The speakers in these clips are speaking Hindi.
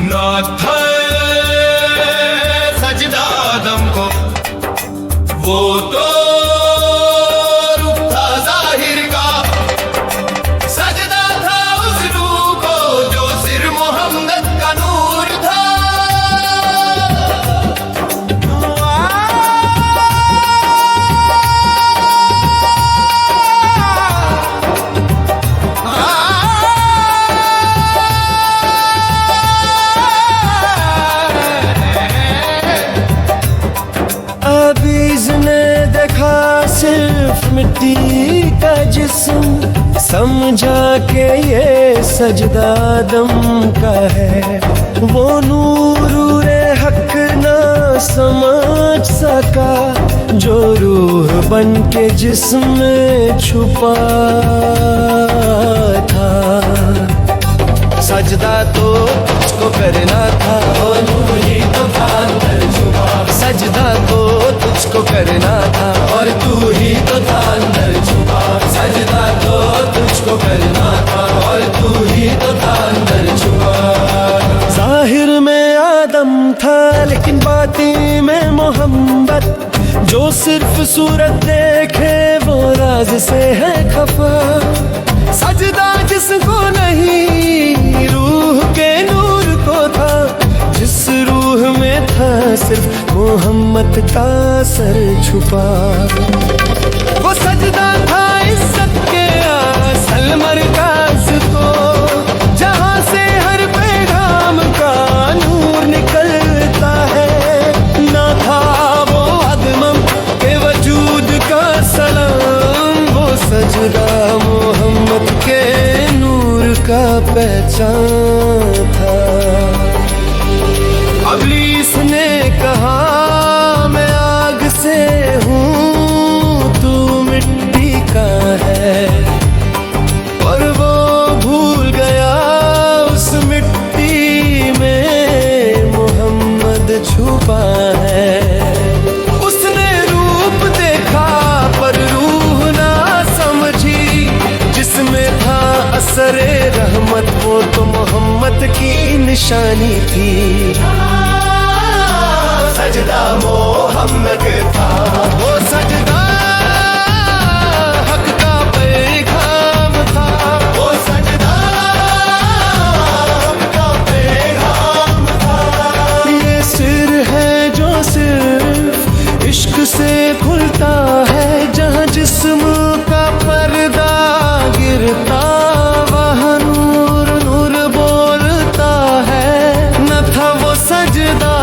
नाथ सजदा आदम को वो तो रूप था जाहिर का, सजदा था उस रूह को जो सिर मोहम्मद का नूर था। सिर्फ मिट्टी का जिस्म समझा के ये सजदा आदम का है, वो नूर हक ना समझ सका जो रूह बन के जिस्म में छुपा था। सजदा तो तुझको करना था, वो नूर ही तो था अंदर छुपा। सजदा तो तुझको करना था और तू ही तो था अंदर छुपा। सजदा तो तुझको करना था और तू ही तो था अंदर छुपा। जाहिर में आदम था लेकिन बातिन में मोहम्मद, जो सिर्फ सूरत देखे वो राज से है खफा। सजदा जिसको नहीं रूह के नूर को था, जिस रूह में था सिर्फ मोहम्मद का सर छुपा। वो सजदा था इज्जत के असल मरकज को, जहाँ से हर पैगाम का नूर निकलता है। ना था वो अदमम के वजूद का सलाम, वो सजदा मोहम्मद के नूर का पहचान था। इब्लीस ने कहा मैं आग से हूँ तू मिट्टी का है, पर वो भूल गया उस मिट्टी में मोहम्मद छुपा है। उसने रूप देखा पर रूह ना समझी, जिसमें था असरे रहमत वो तो मोहम्मद की निशानी थी। सजदा मोहम्मद था, वो सजदा हक का पैगाम था। वो सजदा हक का पैगाम था। ये सिर है जो सिर्फ इश्क से खुलता है, जहाँ जिस्म का पर्दा गिरता वहाँ नूर नूर बोलता है। न था वो सजदा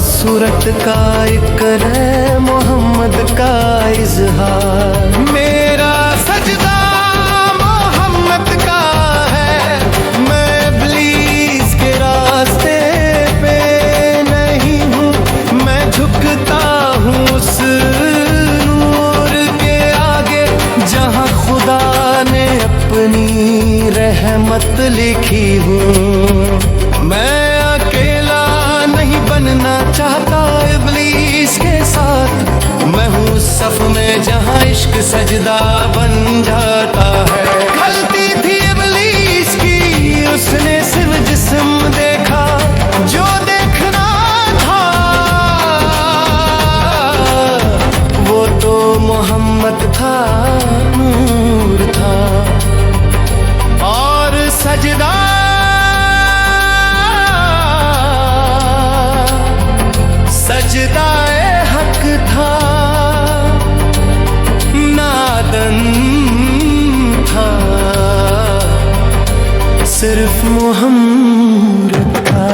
सूरत का इकर है मोहम्मद का इजहार। मेरा सजदा मोहम्मद का है, मैं इब्लीस के रास्ते पे नहीं हूँ। मैं झुकता हूँ उस नूर के आगे, जहाँ खुदा ने अपनी रहमत लिखी हूँ। मैं अकेला नहीं बनना चाहता इब्लीस के साथ, मैं हूँ सफ में जहाँ इश्क सजदा बन जाता है। गलती थी इब्लीस की, उसने सिर्फ जिस्म देखा जो देखना था। वो तो मोहम्मद था, नूर था। और सजदा सजदाए हक था, नादन था, सिर्फ मोहम्मद था।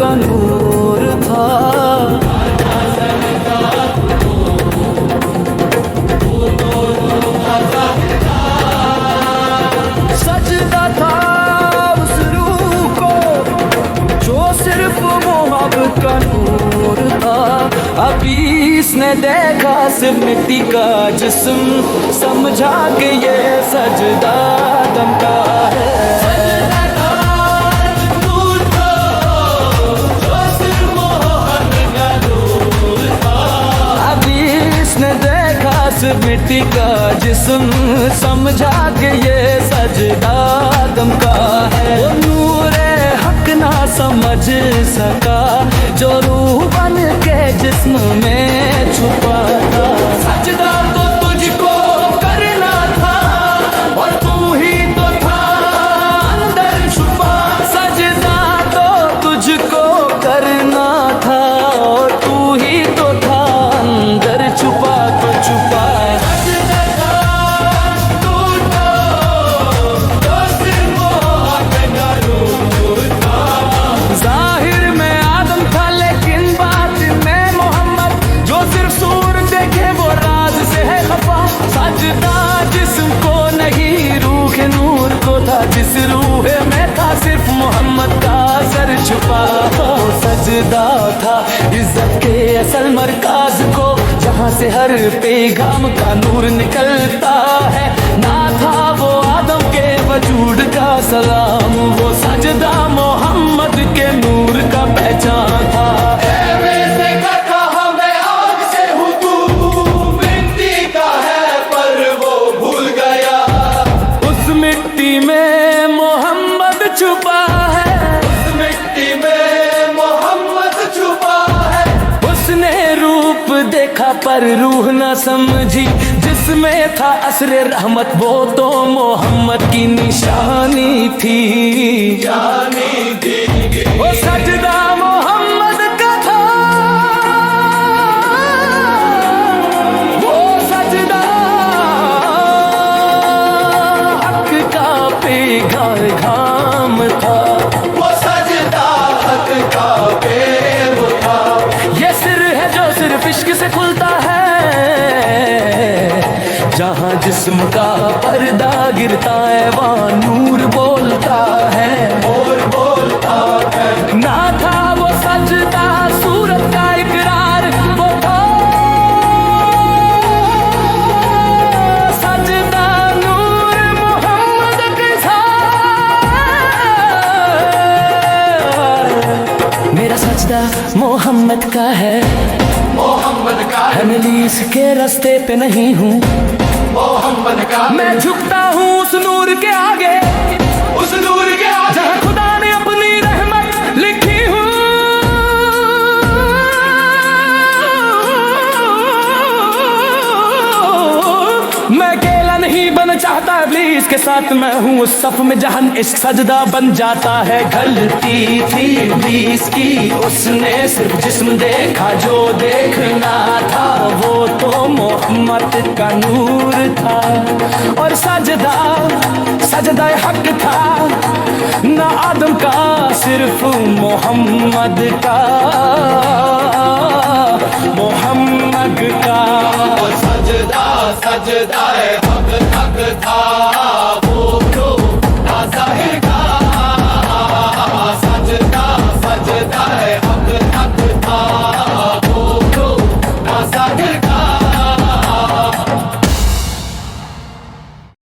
का नूर था। सजदा था उस रूह को जो सिर्फ मोहब्बत का नूर था। अभी इसने देखा सिर्फ मिट्टी का जिस्म, समझा कि ये सजदा आदम का है। सिर्फ मिट्टी का जिस्म, समझा कि ये सजदा आदम का है। वो नूरे हक ना समझ सका जो रूह बन के जिस्म में छुपा था। सजदा तो तुझको करना था और तू ही तो था अंदर छुपा। सजदा तो तुझको करना था और तू ही तो था अंदर छुपा। तो छुपा जिस रूह में था सिर्फ मोहम्मद का सर छुपा। सजदा था इज्जत के असल मरकाज को, जहाँ से हर पैगाम का नूर निकलता है। ना था वो आदम के वजूद का सलाम, वो सजदा मोहम्मद के नूर का पहचान था। छुपा है उस मिट्टी में मोहम्मद छुपा है। उसने रूप देखा पर रूह न समझी, जिसमें था असरे रहमत वो तो मोहम्मद की निशानी थी। वो सजदा मोहम्मद का था, वो सजदा हक का पैगाम था। वो सजदा हक का पैगाम था। ये सिर है जो सिर्फ इश्क से खुलता है, जहाँ जिस्म का पर्दा गिरता है वहाँ नूर बोलता है। नूर बोलता है। ना था वो सजदा सूरत का इकरार, वो था सजदा नूर मोहम्मद के साथ। मेरा सजदा मोहम्मद का है, मोहम्मद का है। मैं इसके रास्ते पे नहीं हूँ, मोहम्मद का। मैं झुकता हूँ उस नूर के आगे, उस नूर के आगे जहाँ खुदा ने अपनी रहमत लिखी हूँ। मैं अकेला नहीं बन चाहता इब्लीस के साथ, मैं हूँ उस सफ में जहाँ इश्क सजदा बन जाता है। गलती थी इब्लीस की, उसने सिर्फ जिस्म देखा जो देखना था। वो तो मोहम्मद का नूर था और सजदा सजदा हक था। ना आदम का सिर्फ मोहम्मद का, मोहम्मद का। सजदा सजदा हक हक था।